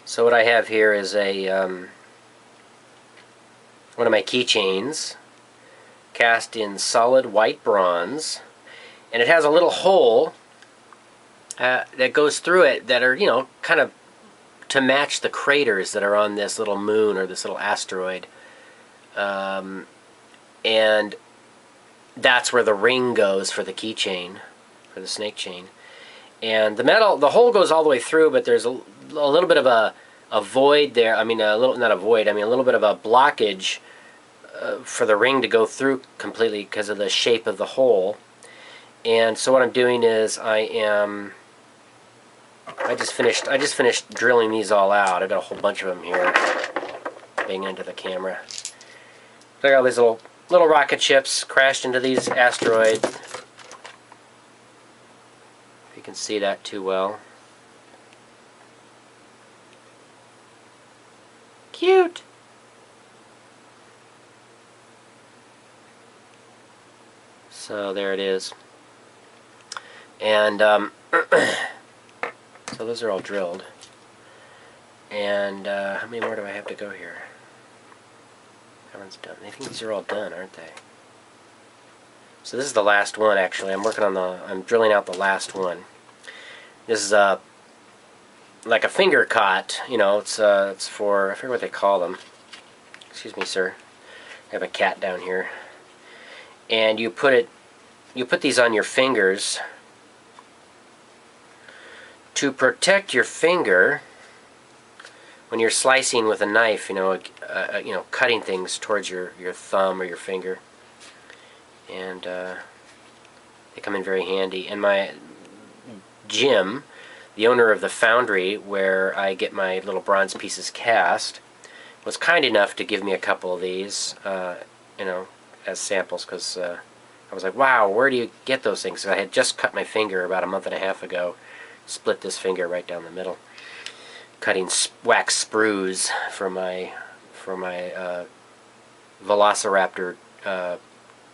So what I have here is a one of my keychains cast in solid white bronze, and it has a little hole that goes through it that are, you know, kind of to match the craters that are on this little moon or this little asteroid. And that's where the ring goes for the keychain, for the snake chain. And the metal, the hole goes all the way through, but there's a little bit of a void there. I mean, a little, not a void, I mean a little bit of a blockage for the ring to go through completely because of the shape of the hole. And so what I'm doing is I just finished drilling these all out. I got a whole bunch of them here, banging into the camera. So I got all these little rocket ships crashed into these asteroids. If you can see that too well. Cute. So there it is. And so those are all drilled. And how many more do I have to go here? That one's done. I think these are all done, aren't they? So this is the last one, actually. I'm drilling out the last one. This is like a finger cot, you know. It's for, I forget what they call them. Excuse me, sir. I have a cat down here. And you put these on your fingers to protect your finger when you're slicing with a knife, you know, cutting things towards your thumb or your finger. And they come in very handy. And my Jim, the owner of the foundry where I get my little bronze pieces cast, was kind enough to give me a couple of these, you know, as samples, because I was like, wow, where do you get those things? So I had just cut my finger about a month and a half ago, split this finger right down the middle, cutting wax sprues for my Velociraptor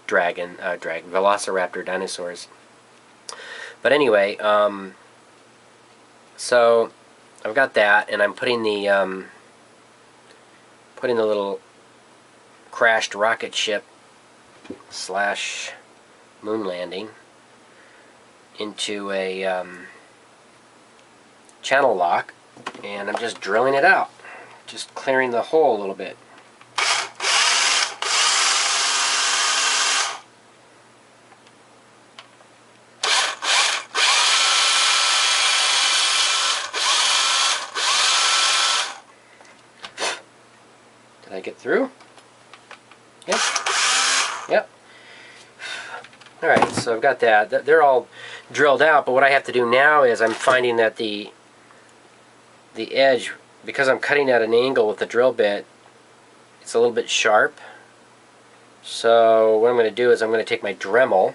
Velociraptor dinosaurs. But anyway, so I've got that, and I'm putting the little crashed rocket ship slash moon landing into a channel lock, and I'm just drilling it out, just clearing the hole a little bit. Did I get through? Yep. Yep. Alright, so I've got that. They're all drilled out, but what I have to do now is I'm finding that the edge, because I'm cutting at an angle with the drill bit, it's a little bit sharp. So what I'm going to do is I'm going to take my Dremel,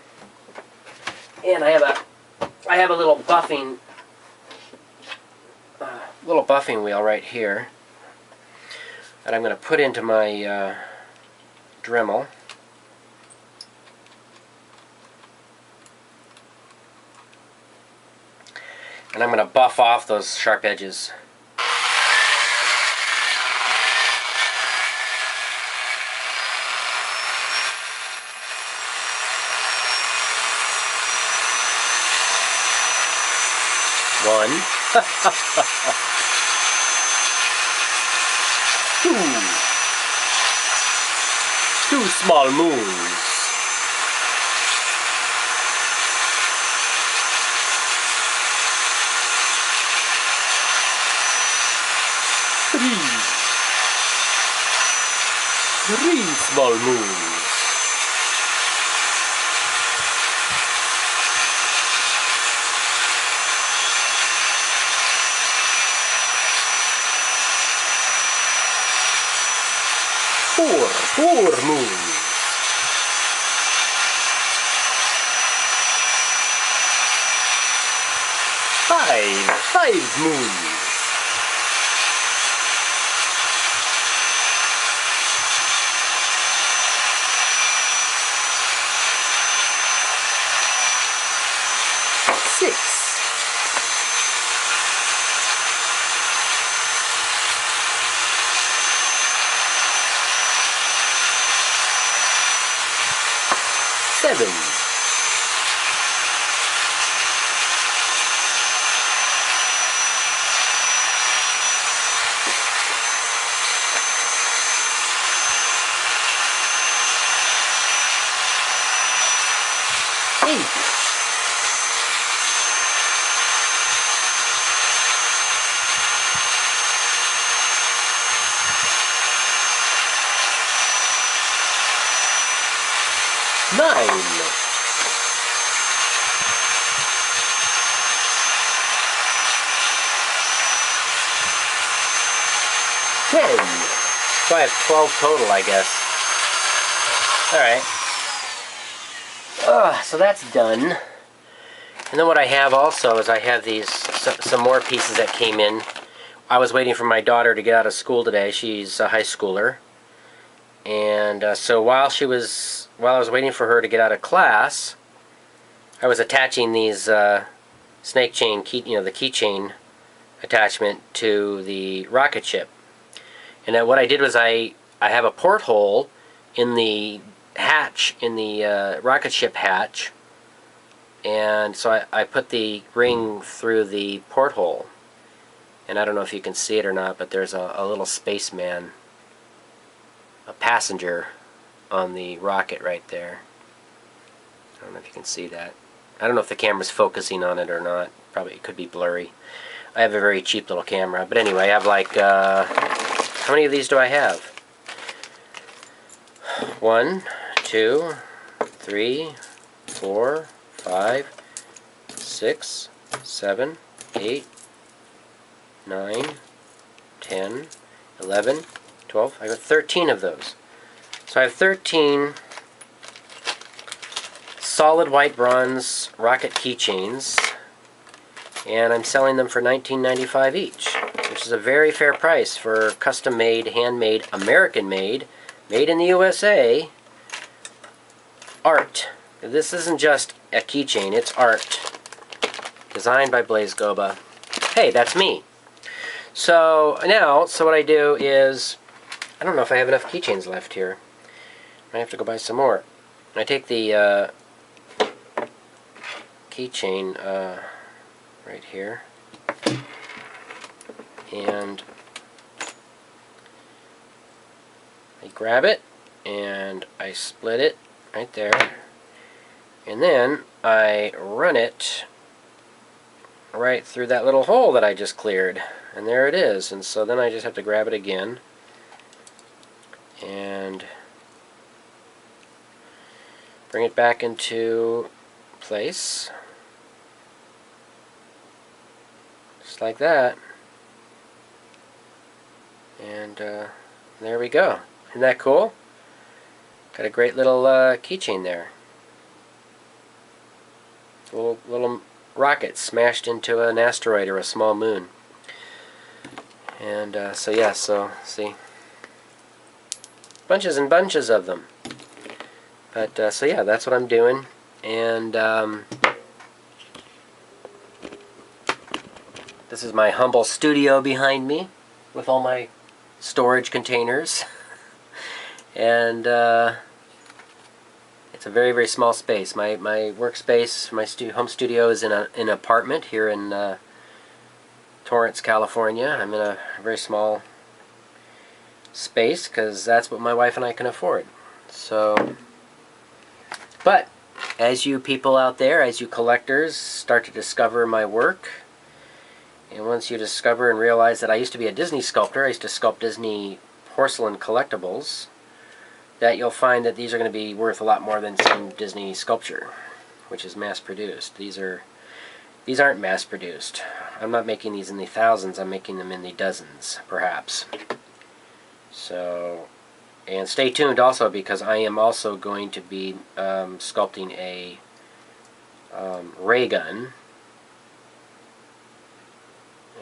and I have a little buffing wheel right here that I'm going to put into my Dremel. And I'm going to buff off those sharp edges. One. Two small moons. Three small moons. Four moons. Five moons. 11. Nine. 10. So I have 12 total, I guess. Alright. So that's done. And then what I have also is I have these, some more pieces that came in. I was waiting for my daughter to get out of school today. She's a high schooler. And so while I was waiting for her to get out of class, I was attaching these snake chain key, the keychain attachment to the rocket ship. And then what I did was I have a porthole in the hatch, in the rocket ship hatch, and so I put the ring through the porthole. And I don't know if you can see it or not, but there's a little spaceman, a passenger on the rocket right there. I don't know if you can see that. I don't know if the camera's focusing on it or not. Probably it could be blurry. I have a very cheap little camera. But anyway, I have like, how many of these do I have? 1, 2, 3, 4, 5, 6, 7, 8, 9, 10, 11, 12. I got 13 of those. So I have 13 solid white bronze rocket keychains, and I'm selling them for $19.95 each, which is a very fair price for custom-made, handmade, American-made, made in the USA art. This isn't just a keychain, it's art. Designed by Blaise Gauba. Hey, that's me. So now, what I do is, I don't know if I have enough keychains left here. I have to go buy some more. I take the keychain right here, and I grab it and I split it right there, and then I run it right through that little hole that I just cleared, and there it is. And so then I just have to grab it again and bring it back into place, just like that, and there we go. Isn't that cool? Got a great little keychain there. Little rocket smashed into an asteroid or a small moon. And so yeah, so see, bunches and bunches of them. But so yeah, that's what I'm doing. And this is my humble studio behind me with all my storage containers. And it's a very, very small space. My workspace, my home studio is in an apartment here in Torrance, California. I'm in a very small space because that's what my wife and I can afford. So, but as you people out there, as you collectors start to discover my work, and once you discover and realize that I used to be a Disney sculptor, I used to sculpt Disney porcelain collectibles, that you'll find that these are going to be worth a lot more than some Disney sculpture, which is mass-produced. These aren't mass-produced. I'm not making these in the thousands, I'm making them in the dozens, perhaps. So, and stay tuned also, because I am also going to be sculpting a ray gun.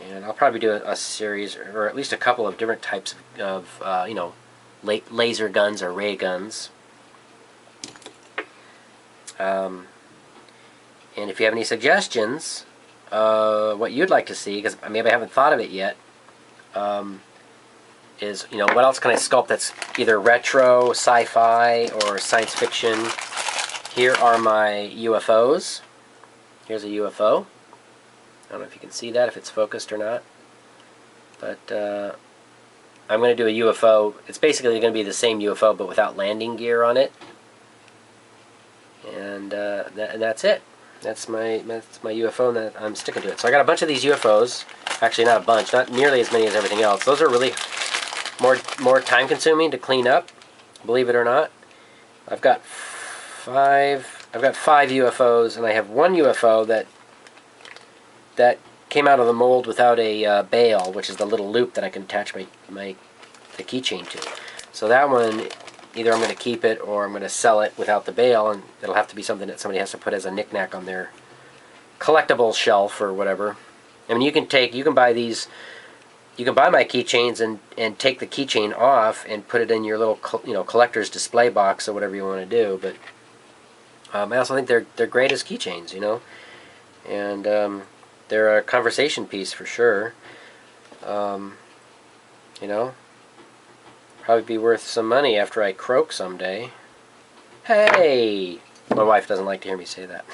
And I'll probably do a series, or at least a couple of different types of you know, laser guns or ray guns. And if you have any suggestions, what you'd like to see, because maybe I haven't thought of it yet, is, you know, what else can I sculpt that's either retro, sci-fi, or science fiction? Here are my UFOs. Here's a UFO. I don't know if you can see that, if it's focused or not. But I'm going to do a UFO. It's basically going to be the same UFO, but without landing gear on it. And that's it. That's my UFO, and that I'm sticking to it. So I got a bunch of these UFOs. Actually, not a bunch, not nearly as many as everything else. Those are really more time-consuming to clean up, believe it or not. I've got five UFOs, and I have one UFO that came out of the mold without a bail, which is the little loop that I can attach the keychain to. So that one, either I'm going to keep it or I'm going to sell it without the bail, and it'll have to be something that somebody has to put as a knickknack on their collectible shelf or whatever. I mean, you can buy these. You can buy my keychains and take the keychain off and put it in your little collector's display box or whatever you want to do. But I also think they're great as keychains, and they're a conversation piece for sure. Probably be worth some money after I croak someday. Hey! My wife doesn't like to hear me say that.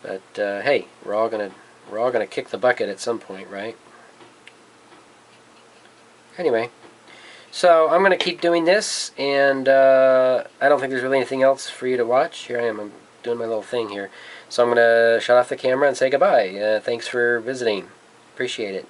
But hey, we're all gonna kick the bucket at some point, right? Anyway, so I'm gonna keep doing this, and I don't think there's really anything else for you to watch. Here I am. I'm doing my little thing here. So I'm gonna shut off the camera and say goodbye. Thanks for visiting. Appreciate it.